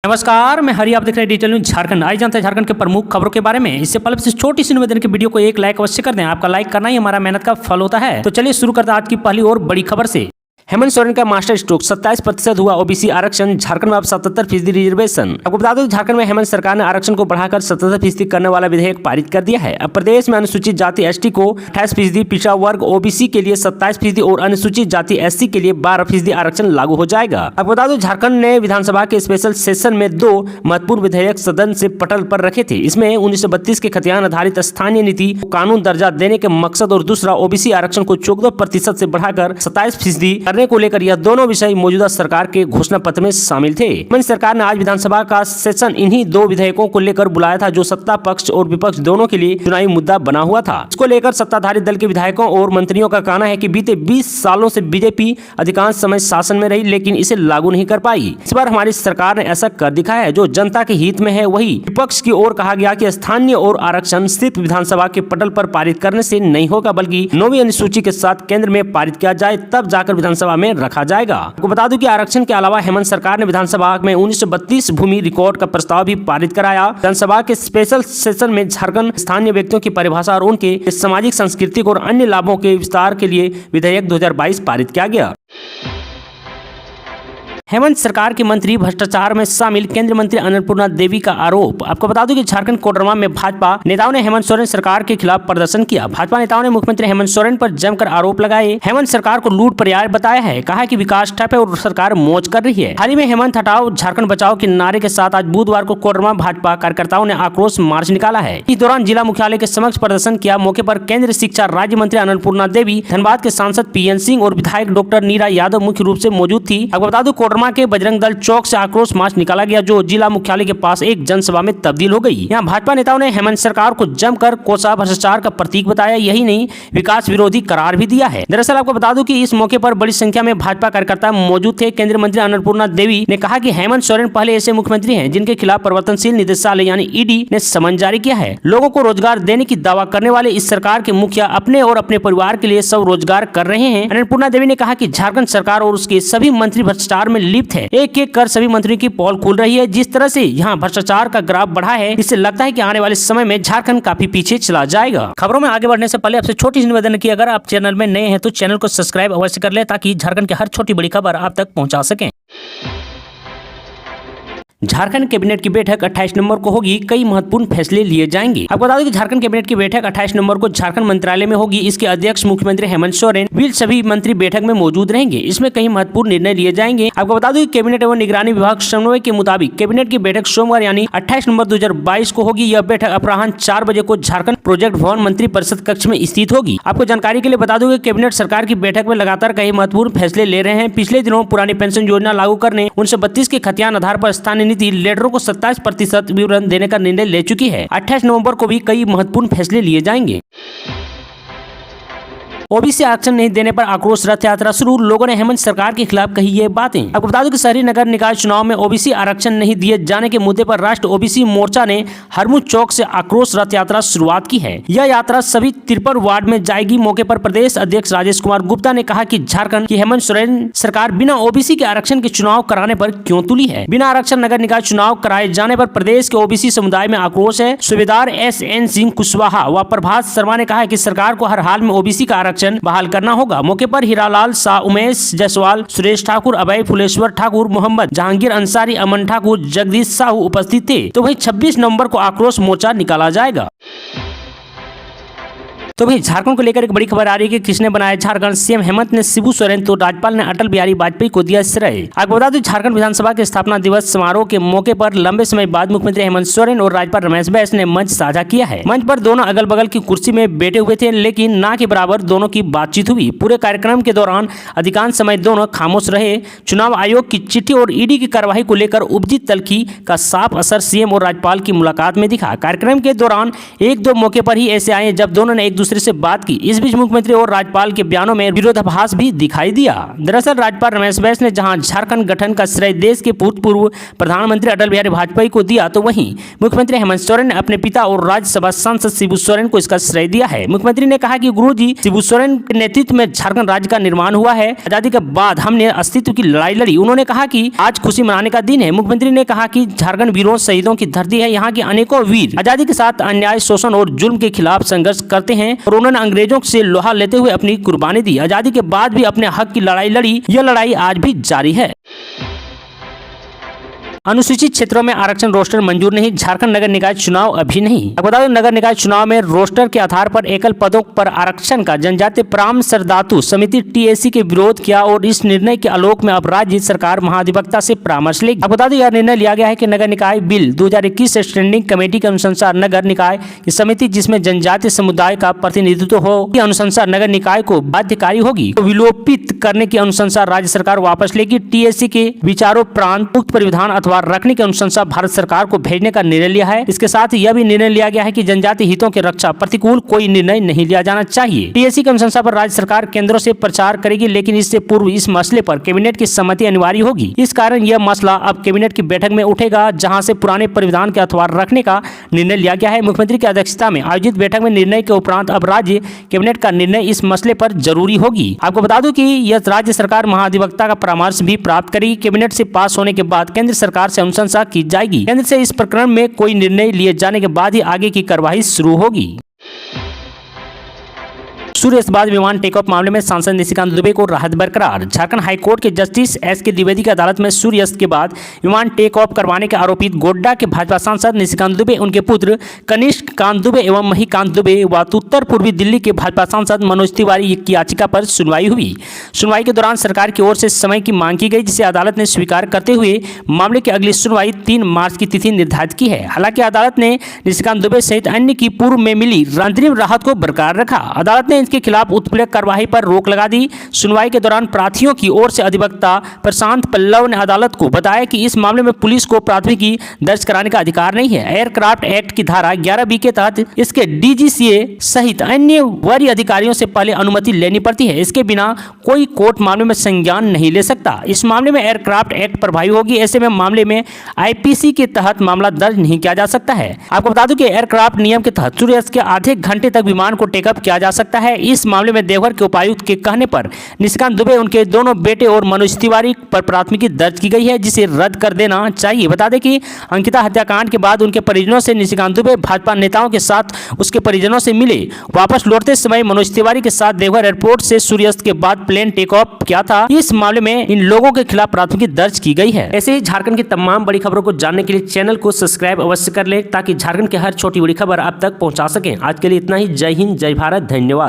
नमस्कार, मैं हरि। आप देख रहे हैं डिजिटल न्यूज झारखंड। आज जानते हैं झारखंड के प्रमुख खबरों के बारे में। इससे पहले इस छोटी सी निवेदन की वीडियो को एक लाइक अवश्य कर दें। आपका लाइक करना ही हमारा मेहनत का फल होता है। तो चलिए शुरू करते हैं आज की पहली और बड़ी खबर से। हेमंत सोरेन का मास्टर स्ट्रोक, 27% हुआ ओबीसी आरक्षण। झारखंड में अब 77% रिजर्वेशन। आपको बता दो झारखंड में हेमंत सरकार ने आरक्षण को बढ़ाकर 77% करने वाला विधेयक पारित कर दिया है। अब प्रदेश में अनुसूचित जाति एसटी को 28%, पिछड़ा वर्ग ओबीसी के लिए 27% और अनुसूचित जाति एससी के लिए 12% आरक्षण लागू हो जाएगा। आपको बता दो झारखंड ने विधानसभा के स्पेशल सेशन में 2 महत्वपूर्ण विधेयक सदन से पटल पर रखे थे। इसमें 1932 के खतियान आधारित स्थानीय नीति को कानून दर्जा देने के मकसद और दूसरा ओबीसी आरक्षण को 14% से बढ़ाकर 27% को लेकर यह दोनों विषय मौजूदा सरकार के घोषणा पत्र में शामिल थे। हेमंत सरकार ने आज विधानसभा का सेशन इन्हीं 2 विधेयकों को लेकर बुलाया था, जो सत्ता पक्ष और विपक्ष दोनों के लिए चुनावी मुद्दा बना हुआ था। इसको लेकर सत्ताधारी दल के विधायकों और मंत्रियों का कहना है कि बीते 20 सालों से बीजेपी अधिकांश समय शासन में रही, लेकिन इसे लागू नहीं कर पाई। इस बार हमारी सरकार ने ऐसा कर दिखाया है जो जनता के हित में है। वही विपक्ष की ओर कहा गया कि स्थानीय और आरक्षण सिर्फ विधानसभा के पटल पर पारित करने से नहीं होगा, बल्कि 9वीं अनुसूची के साथ केंद्र में पारित किया जाए, तब जाकर विधानसभा में रखा जाएगा। आपको बता दूं कि आरक्षण के अलावा हेमंत सरकार ने विधानसभा में 1932 भूमि रिकॉर्ड का प्रस्ताव भी पारित कराया। विधानसभा के स्पेशल सेशन में झारखंड स्थानीय व्यक्तियों की परिभाषा और उनके सामाजिक, सांस्कृतिक और अन्य लाभों के विस्तार के लिए विधेयक 2022 पारित किया गया। हेमंत सरकार के मंत्री भ्रष्टाचार में शामिल, केंद्रीय मंत्री अन्नपूर्णा देवी का आरोप। आपको बता दूं कि झारखंड कोडरमा में भाजपा नेताओं ने हेमंत सोरेन सरकार के खिलाफ प्रदर्शन किया। भाजपा नेताओं ने मुख्यमंत्री हेमंत सोरेन पर जमकर आरोप लगाए। हेमंत सरकार को लूट पर्याय बताया है। कहा कि विकास ठप है और सरकार मौज कर रही है। हाल ही में हेमंत हटाओ झारखंड बचाओ के नारे के साथ आज बुधवार को कोडरमा भाजपा कार्यकर्ताओं ने आक्रोश मार्च निकाला है। इस दौरान जिला मुख्यालय के समक्ष प्रदर्शन किया। मौके पर केंद्रीय शिक्षा राज्य मंत्री अन्नपूर्णा देवी, धनबाद के सांसद पीएन सिंह और विधायक डॉक्टर नीरा यादव मुख्य रूप से मौजूद थी। आपको बता दूं कोडरमा के बजरंग दल चौक से आक्रोश मार्च निकाला गया, जो जिला मुख्यालय के पास एक जनसभा में तब्दील हो गई। यहाँ भाजपा नेताओं ने हेमंत सरकार को जमकर कोसा भ्रष्टाचार का प्रतीक बताया। यही नहीं, विकास विरोधी करार भी दिया है। दरअसल आपको बता दूं कि इस मौके पर बड़ी संख्या में भाजपा कार्यकर्ता मौजूद थे। केंद्रीय मंत्री अन्नपूर्णा देवी ने कहा कि हेमंत सोरेन पहले ऐसे मुख्यमंत्री हैं जिनके खिलाफ प्रवर्तनशील निदेशालय यानी ईडी ने समन जारी किया है। लोगों को रोजगार देने की दावा करने वाले इस सरकार के मुखिया अपने और अपने परिवार के लिए सब रोजगार कर रहे हैं। अन्नपूर्णा देवी ने कहा कि झारखंड सरकार और उसके सभी मंत्री भ्रष्टाचार में लिप्त है। एक एक कर सभी मंत्रियों की पोल खुल रही है। जिस तरह से यहाँ भ्रष्टाचार का ग्राफ बढ़ा है, इससे लगता है कि आने वाले समय में झारखंड काफी पीछे चला जाएगा। खबरों में आगे बढ़ने से पहले आपसे छोटी सी निवेदन की, अगर आप चैनल में नए हैं तो चैनल को सब्सक्राइब अवश्य कर ले, ताकि झारखंड की हर छोटी बड़ी खबर आप तक पहुंचा सकें। झारखंड कैबिनेट की बैठक 28 नवंबर को होगी। कई महत्वपूर्ण फैसले लिए जाएंगे। आपको बता दें कि झारखंड कैबिनेट की बैठक 28 नवंबर को झारखंड मंत्रालय में होगी। इसके अध्यक्ष मुख्यमंत्री हेमंत सोरेन भी सभी मंत्री बैठक में मौजूद रहेंगे। इसमें कई महत्वपूर्ण निर्णय लिए जाएंगे। आपको बता दूं कि कैबिनेट एवं निगरानी विभाग समन्वय के मुताबिक कैबिनेट की बैठक सोमवार यानी 28 नवंबर 2022 को होगी। यह बैठक अपराह्न 4 बजे को झारखंड प्रोजेक्ट भवन मंत्री परिषद कक्ष में स्थित होगी। आपको जानकारी के लिए बता दूं कि कैबिनेट सरकार की बैठक में लगातार कई महत्वपूर्ण फैसले ले रहे हैं। पिछले दिनों पुरानी पेंशन योजना लागू करने, 1932 के खतियान आधार पर स्थानीय नीति लीडरों को 27% विवरण देने का निर्णय ले चुकी है। 28 नवंबर को भी कई महत्वपूर्ण फैसले लिए जाएंगे। ओबीसी आरक्षण नहीं देने पर आक्रोश रथ यात्रा शुरू, लोगों ने हेमंत सरकार के खिलाफ कही ये बातें। आपको बता दूं कि शहरी नगर निकाय चुनाव में ओबीसी आरक्षण नहीं दिए जाने के मुद्दे पर राष्ट्र ओबीसी मोर्चा ने हरमू चौक से आक्रोश रथ यात्रा शुरुआत की है। यह यात्रा सभी 53 वार्ड में जाएगी। मौके पर प्रदेश अध्यक्ष राजेश कुमार गुप्ता ने कहा कि झारखंड की हेमंत सोरेन सरकार बिना ओबीसी के आरक्षण के चुनाव कराने पर क्यों तुली है। बिना आरक्षण नगर निकाय चुनाव कराए जाने पर प्रदेश के ओबीसी समुदाय में आक्रोश है। सूबेदार SN सिंह कुशवाहा व प्रभात शर्मा ने कहा कि सरकार को हर हाल में ओबीसी का आरक्षण बहाल करना होगा। मौके पर हीरालाल शाह, उमेश जायसवाल, सुरेश ठाकुर, अभय फुलेश्वर ठाकुर, मोहम्मद जहांगीर अंसारी, अमन ठाकुर, जगदीश साहू उपस्थित थे। तो वही 26 नवंबर को आक्रोश मोर्चा निकाला जाएगा। तो भाई झारखंड को लेकर एक बड़ी खबर आ रही है कि किसने बनाया झारखंड। सीएम हेमंत ने शिबू सोरेन तो राज्यपाल ने अटल बिहारी वाजपेयी को दिया श्रेय। आपको बता दूं झारखंड विधानसभा के स्थापना दिवस समारोह के मौके पर लंबे समय बाद मुख्यमंत्री हेमंत सोरेन और राज्यपाल रमेश बैस ने मंच साझा किया है। मंच पर दोनों अगल बगल की कुर्सी में बैठे हुए थे, लेकिन ना के बराबर दोनों की बातचीत हुई। पूरे कार्यक्रम के दौरान अधिकांश समय दोनों खामोश रहे। चुनाव आयोग की चिट्ठी और ईडी की कार्यवाही को लेकर उपजी तल्खी का साफ असर सीएम और राज्यपाल की मुलाकात में दिखा। कार्यक्रम के दौरान 1-2 मौके पर ही ऐसे आए जब दोनों ने एक दूसरे दूसरे से बात की। इस बीच मुख्यमंत्री और राज्यपाल के बयानों में विरोधाभास भी दिखाई दिया। दरअसल राज्यपाल रमेश बैस ने जहां झारखंड गठन का श्रेय देश के भूतपूर्व प्रधानमंत्री अटल बिहारी वाजपेयी को दिया, तो वहीं मुख्यमंत्री हेमंत सोरेन ने अपने पिता और राज्यसभा सांसद शिबू सोरेन को इसका श्रेय दिया है। मुख्यमंत्री ने कहा कि गुरुजी शिबू सोरेन के नेतृत्व में झारखंड राज्य का निर्माण हुआ है। आजादी के बाद हमने अस्तित्व की लड़ाई लड़ी। उन्होंने कहा कि आज खुशी मनाने का दिन है। मुख्यमंत्री ने कहा कि झारखंड वीरों शहीदों की धरती है। यहाँ के अनेकों वीर आजादी के साथ अन्याय, शोषण और जुल्म के खिलाफ संघर्ष करते हैं और उन्होंने अंग्रेजों से लोहा लेते हुए अपनी कुर्बानी दी। आजादी के बाद भी अपने हक की लड़ाई लड़ी। यह लड़ाई आज भी जारी है। अनुसूचित क्षेत्रों में आरक्षण रोस्टर मंजूर नहीं, झारखंड नगर निकाय चुनाव अभी नहीं। बता दें, नगर निकाय चुनाव में रोस्टर के आधार पर एकल पदों पर आरक्षण का जनजातीय परामर्शदातु समिति टीएसी के विरोध किया और इस निर्णय के आलोक में अब राज्य सरकार महाधिवक्ता से परामर्श लेगी। बता दें, यह निर्णय लिया गया है कि नगर निकाय बिल 2021 स्टैंडिंग कमेटी के अनुसार नगर निकाय की समिति जिसमें जनजातीय समुदाय का प्रतिनिधित्व हो के अनुसार नगर निकाय को बाध्यकारी होगी तो विलोपित करने के अनुसार राज्य सरकार वापस लेगी। टीएसी के विचारोपरांत उक्त परिविधान अथवा रखने के अनुसार भारत सरकार को भेजने का निर्णय लिया है। इसके साथ यह भी निर्णय लिया गया है कि जनजातीय हितों की रक्षा प्रतिकूल कोई निर्णय नहीं लिया जाना चाहिए। टीएसी के अनुसार पर राज्य सरकार केंद्रों से प्रचार करेगी, लेकिन इससे पूर्व इस मसले पर कैबिनेट की सहमति अनिवार्य होगी। इस कारण यह मसला अब कैबिनेट की बैठक में उठेगा, जहां से पुराने परिविधान के अथवा रखने का निर्णय लिया गया है। मुख्यमंत्री की अध्यक्षता में आयोजित बैठक में निर्णय के उपरांत अब राज्य कैबिनेट का निर्णय इस मसले पर जरूरी होगी। आपको बता दूं कि यह राज्य सरकार महाधिवक्ता का परामर्श भी प्राप्त करेगी। कैबिनेट से पास होने के बाद केंद्र सरकार से अनुशंसा की जाएगी। केंद्र से इस प्रकरण में कोई निर्णय लिए जाने के बाद ही आगे की कार्यवाही शुरू होगी। सूर्यास्त विमान टेक ऑफ मामले में सांसद निशिकांत दुबे को राहत बरकरार। झारखंड हाईकोर्ट के जस्टिस एस.के. द्विवेदी की अदालत में सूर्यास्त के बाद विमान टेक ऑफ करवाने के आरोपित गोड्डा के भाजपा सांसद निशिकांत दुबे, उनके पुत्र कनिष्क कांत दुबे एवं महिकांत दुबे व उत्तर पूर्वी दिल्ली के भाजपा सांसद मनोज तिवारी की याचिका पर सुनवाई हुई। सुनवाई के दौरान सरकार की ओर से समय की मांग की गई, जिसे अदालत ने स्वीकार करते हुए मामले की अगली सुनवाई 3 मार्च की तिथि निर्धारित की है। हालांकि अदालत ने निशिकांत दुबे सहित अन्य की पूर्व में मिली अंतरिम राहत को बरकरार रखा। अदालत ने के खिलाफ उत्पीड़क कार्रवाई पर रोक लगा दी। सुनवाई के दौरान प्रार्थियों की ओर से अधिवक्ता प्रशांत पल्लव ने अदालत को बताया कि इस मामले में पुलिस को प्राथमिकी दर्ज कराने का अधिकार नहीं है। एयरक्राफ्ट एक्ट की धारा 11B के तहत इसके डीजीसीए सहित अन्य वरीय अधिकारियों से पहले अनुमति लेनी पड़ती है। इसके बिना कोई कोर्ट मामले में संज्ञान नहीं ले सकता। इस मामले में एयरक्राफ्ट एक्ट प्रभावी होगी। ऐसे में मामले में आईपीसी के तहत मामला दर्ज नहीं किया जा सकता है। आपको बता दूं कि एयरक्राफ्ट नियम के तहत सूर्यास्त के आधे घंटे तक विमान को टेकअप किया जा सकता है। इस मामले में देवघर के उपायुक्त के कहने पर निशिकांत दुबे, उनके दोनों बेटे और मनोज तिवारी पर प्राथमिकी दर्ज की गई है, जिसे रद्द कर देना चाहिए। बता दें कि अंकिता हत्याकांड के बाद उनके परिजनों से निशिकांत दुबे भाजपा नेताओं के साथ उसके परिजनों से मिले। वापस लौटते समय मनोज तिवारी के साथ देवघर एयरपोर्ट से सूर्यास्त के बाद प्लेन टेक ऑफ किया था। इस मामले में इन लोगों के खिलाफ प्राथमिकी दर्ज की गई है। ऐसे ही झारखंड की तमाम बड़ी खबरों को जानने के लिए चैनल को सब्सक्राइब अवश्य कर लें, ताकि झारखंड की हर छोटी बड़ी खबर आप तक पहुंचा सकें। आज के लिए इतना ही। जय हिंद, जय भारत, धन्यवाद।